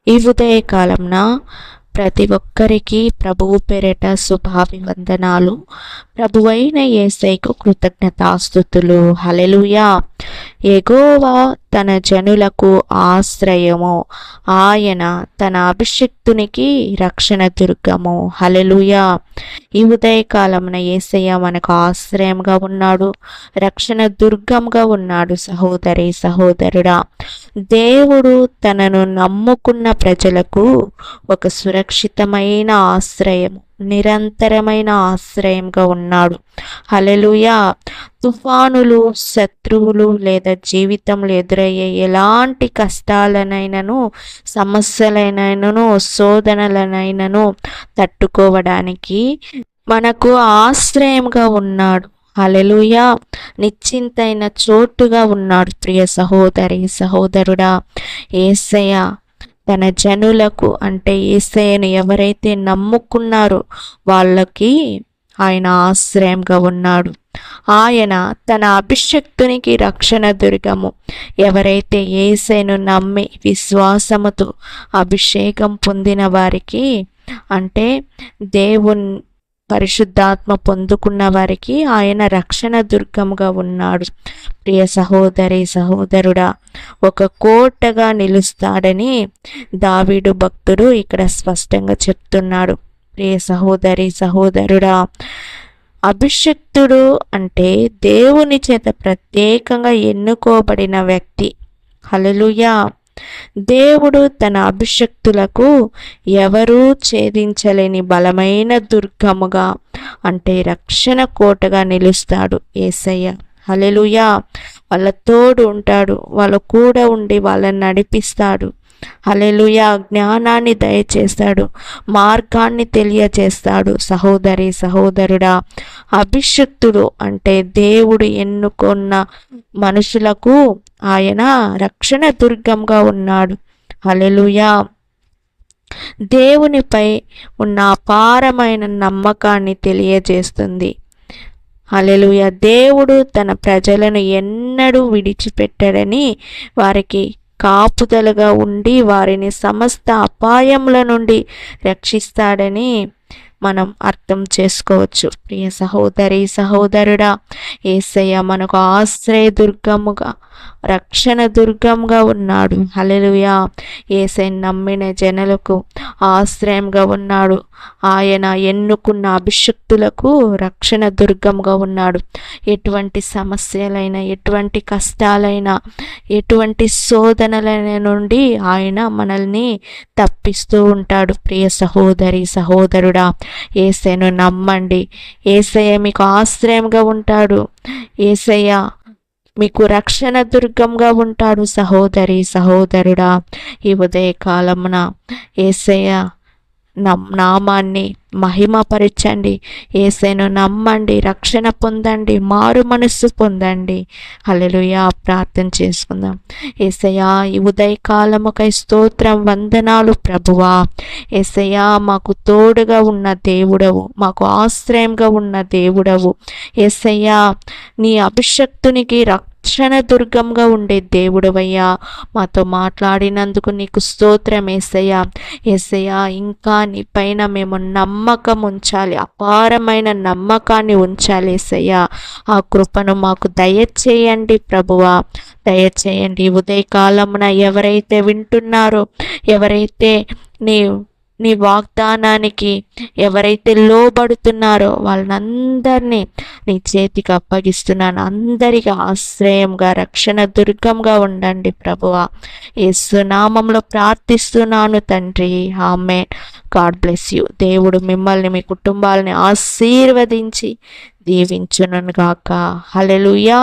ఈ ఉదయ కాలంన ప్రతి ఒక్కరికి ప్రభువు పేరిట శుభాభివందనాలు. ప్రభువైన యేసయ్యకు కృతజ్ఞతాస్తుతులు. హల్లెలూయా. యెహోవా తన జనులకు ఆశ్రయము, ఆయన తన అభిషిక్తునికి రక్షణ దుర్గము. హల్లెలూయా. ఈ ఉదయకాలమున యేసయ్య మనకు ఆశ్రయంగా ఉన్నాడు, రక్షణ దుర్గంగా ఉన్నాడు. సహోదరి సహోదరుడా, దేవుడు తనను నమ్ముకున్న ప్రజలకు ఒక సురక్షితమైన ఆశ్రయం, నిరంతరమైన ఆశ్రయంగా ఉన్నాడు. హల్లెలూయా. తుఫానులు, శత్రువులు లేదా జీవితంలో ఎదురయ్యే ఎలాంటి కష్టాలనైనను, సమస్యలనైనను, శోధనలనైనను తట్టుకోవడానికి మనకు ఆశ్రయంగా ఉన్నాడు. హల్లెలూయా. నిశ్చింతైన చోటుగా ఉన్నాడు. ప్రియ సహోదరి సహోదరుడా, యేసయ్య తన జనులకు, అంటే యేసయ్యను ఎవరైతే నమ్ముకున్నారో వాళ్ళకి ఆయన ఆశ్రయంగా ఉన్నాడు. ఆయన తన అభిషక్తునికి రక్షణ దుర్గము. ఎవరైతే యేసయ్యను నమ్మి విశ్వాసముతో అభిషేకం పొందిన వారికి, అంటే దేవుని పరిశుద్ధాత్మ పొందుకున్న వారికి ఆయన రక్షణ దుర్గముగా ఉన్నాడు. ప్రియ సహోదరి సహోదరుడా, ఒక కోటగా నిలుస్తాడని దావీదు భక్తుడు ఇక్కడ స్పష్టంగా చెప్తున్నాడు. ప్రియ సహోదరి సహోదరుడా, అభిషిక్తుడు అంటే దేవుని చేత ప్రత్యేకంగా ఎన్నుకోబడిన వ్యక్తి. హల్లెలూయా. దేవుడు తన అభిషక్తులకు ఎవరూ ఛేదించలేని బలమైన దుర్గముగా, అంటే రక్షణ కోటగా నిలుస్తాడు యేసయ్య. హల్లెలూయా. వాళ్ళ తోడు ఉంటాడు, వాళ్ళ కూడా ఉండి వాళ్ళని నడిపిస్తాడు. హల్లెలూయా. జ్ఞానాన్ని దయచేస్తాడు, మార్గాన్ని తెలియచేస్తాడు. సహోదరి సహోదరుడా, అభిషిక్తుడు అంటే దేవుడు ఎన్నుకున్న మనుషులకు ఆయన రక్షణ దుర్గంగా ఉన్నాడు. హల్లెలూయా. దేవునిపై ఉన్న అపారమైన నమ్మకాన్ని తెలియజేస్తుంది. హల్లెలూయా. దేవుడు తన ప్రజలను ఎన్నడూ విడిచిపెట్టడని, వారికి కాపుదలుగా ఉండి వారిని సమస్త అపాయముల నుండి రక్షిస్తాడని మనం అర్థం చేసుకోవచ్చు. ప్రియ సహోదరి సహోదరుడా, యేసయ్య మనకు ఆశ్రయ దుర్గముగా, రక్షణ దుర్గంగా ఉన్నాడు. హల్లెలూయా. యేసయ్యను నమ్మిన జనులకు ఆశ్రయంగా ఉన్నాడు. ఆయన ఎన్నుకున్న అభిషిక్తులకు రక్షణ దుర్గంగా ఉన్నాడు. ఎటువంటి సమస్యలైనా, ఎటువంటి కష్టాలైనా, ఎటువంటి శోధనలైన నుండి ఆయన మనల్ని తప్పిస్తూ ఉంటాడు. ప్రియ సహోదరి సహోదరుడా, యేసయ్యను నమ్మండి. యేసయ్య మీకు ఆశ్రయంగా ఉంటాడు. యేసయ్య మీకు రక్షణ దుర్గంగా ఉంటాడు. సహోదరి సహోదరుడా, ఈ ఉదయకాలమున యేసయ్య నామాన్ని మహిమపరచండి. యేసయ్యను నమ్మండి, రక్షణ పొందండి, మారు మనస్సు పొందండి. హల్లెలూయా. ప్రార్థన చేసుకుందాం. యేసయ్యా, ఈ ఉదయకాలముకై స్తోత్రం, వందనాలు ప్రభువా. యేసయ్యా, మాకు తోడుగా ఉన్న దేవుడవు, మాకు ఆశ్రయంగా ఉన్న దేవుడవు. యేసయ్యా, నీ అభిషక్తునికి రక్షణ దుర్గంగా ఉండే దేవుడవయ్యా. మాతో మాట్లాడినందుకు నీకు స్తోత్రం యేసయ్యా. యేసయ్యా, ఇంకా నీ పైన మేము నమ్మకం ఉంచాలి, అపారమైన నమ్మకాన్ని ఉంచాలి యేసయ్యా. ఆ కృపను మాకు దయచేయండి ప్రభువా, దయచేయండి. ఉదయకాలమున ఎవరైతే వింటున్నారో, ఎవరైతే నీ వాగ్దానానికి ఎవరైతే లోబడుతున్నారో వాళ్ళందరినీ నీ చేతికి అప్పగిస్తున్నాను. అందరికీ ఆశ్రయంగా, రక్షణ దుర్గంగా ఉండండి ప్రభువా. యేసు నామములో ప్రార్థిస్తున్నాను తండ్రి. ఆమేన్. God bless you. దేవుడు మిమ్మల్ని, మీ కుటుంబాలని ఆశీర్వదించి దీవించును గాక. హల్లెలూయా.